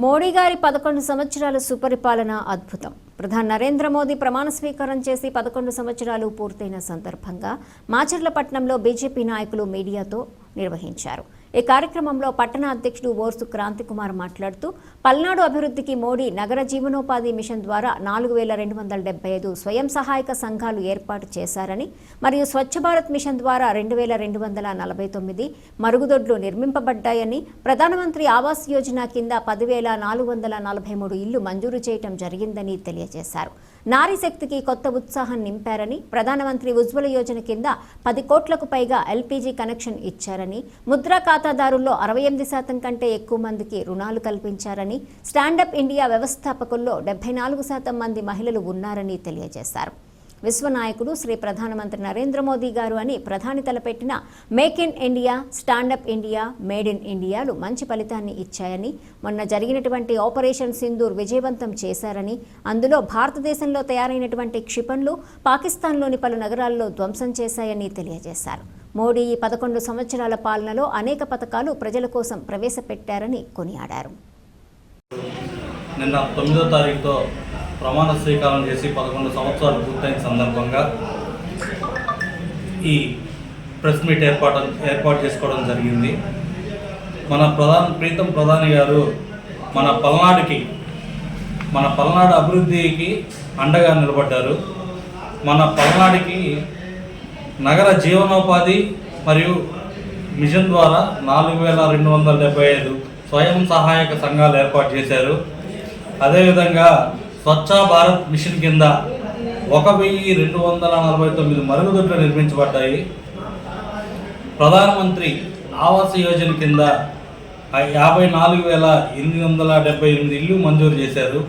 మోడీ గారి 11 సంవత్సరాల సుపరిపాలన అద్భుతం. ప్రధాని నరేంద్ర మోదీ ప్రమాణ స్వీకారం చేసి 11 సంవత్సరాలు పూర్తయిన సందర్భంగా మాచర్లపట్నంలో బీజేపీ నాయకులు మీడియాతో నిర్వహించారు. ఈ కార్యక్రమంలో పట్టణ అధ్యక్షుడు ఓర్సు క్రాంతికుమార్ మాట్లాడుతూ పల్నాడు అభివృద్ధికి మోడీ నగర జీవనోపాధి మిషన్ ద్వారా 4275 స్వయం సహాయక సంఘాలు ఏర్పాటు చేశారని, మరియు స్వచ్ఛ భారత్ మిషన్ ద్వారా 2249 మరుగుదొడ్లు నిర్మింపబడ్డాయని, ప్రధానమంత్రి ఆవాస్ యోజన కింద 10,443 ఇళ్లు మంజూరు చేయడం జరిగిందని తెలియజేశారు. నారీ శక్తికి కొత్త ఉత్సాహం నింపారని, ప్రధానమంత్రి ఉజ్వల యోజన కింద 10 కోట్లకు పైగా ఎల్పీజీ కనెక్షన్ ఇచ్చారని, ముద్రా ఖాతాదారుల్లో 68% కంటే ఎక్కువ మందికి రుణాలు కల్పించారని, స్టాండప్ ఇండియా వ్యవస్థాపకుల్లో 74% మంది మహిళలు ఉన్నారని తెలియజేశారు. విశ్వనాయకుడు శ్రీ ప్రధానమంత్రి నరేంద్ర మోదీ గారు అని ప్రధాని తలపెట్టిన make in India, stand up India, made in ఇండియాలు మంచి ఫలితాన్ని ఇచ్చాయని, మొన్న జరిగినటువంటి ఆపరేషన్ సింధూర్ విజయవంతం చేశారని, అందులో భారతదేశంలో తయారైనటువంటి క్షిపణులు పాకిస్తాన్లోని పలు నగరాల్లో ధ్వంసం చేశాయని తెలియజేశారు. మోడీ 11 సంవత్సరాల పాలనలో అనేక పథకాలు ప్రజల కోసం ప్రవేశపెట్టారని కొనియాడారు. నిన్న 9వ తారీఖుతో ప్రమాణ స్వీకారం చేసి 11 సంవత్సరాలు పూర్తయిన సందర్భంగా ఈ ప్రెస్ మీట్ ఏర్పాటు చేసుకోవడం జరిగింది. మన ప్రీతం ప్రధాని గారు మన పల్నాడు అభివృద్ధికి అండగా నిలబడ్డారు. మన పల్నాడుకి నగర జీవనోపాధి మరియు మిషన్ ద్వారా 4275 స్వయం సహాయక సంఘాలు ఏర్పాటు చేశారు. అదేవిధంగా స్వచ్ఛ భారత్ మిషన్ కింద 1249 మరుగుదొడ్లు నిర్మించబడ్డాయి. ప్రధానమంత్రి ఆవాస్ యోజన కింద 54,878 ఇల్లు మంజూరు చేశారు.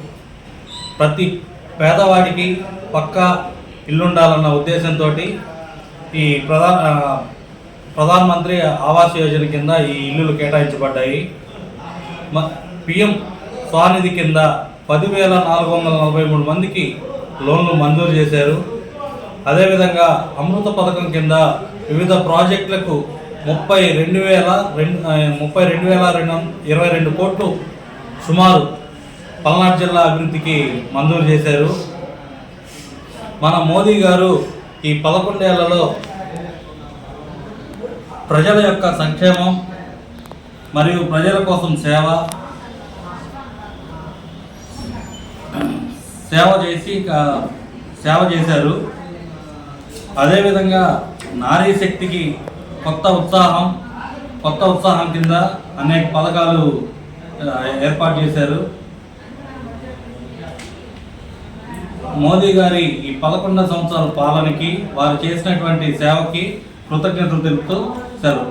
ప్రతి పేదవాడికి పక్కా ఇల్లుండాలన్న ఉద్దేశంతో ఈ ప్రధానమంత్రి ఆవాస్ యోజన కింద ఈ ఇల్లులు కేటాయించబడ్డాయి. పిఎం స్వానిధి కింద 10,443 మందికి లోన్లు మంజూరు చేశారు. అదేవిధంగా అమృత పథకం కింద వివిధ ప్రాజెక్టులకు 32,222 కోట్లు సుమారు పల్నాడు జిల్లా అభివృద్ధికి మంజూరు చేశారు. మన మోదీ గారు ఈ 11 ఏళ్లలో ప్రజల యొక్క సంక్షేమం మరియు ప్రజల కోసం సేవ చేశారు. అదేవిధంగా నారీ శక్తికి కొత్త ఉత్సాహం కింద అనేక పథకాలు ఏర్పాటు చేశారు. మోదీ గారి ఈ 11 సంవత్సరాల పాలనకి వారు చేసినటువంటి సేవకి కృతజ్ఞతలు తెలుపుతూ సెలవు.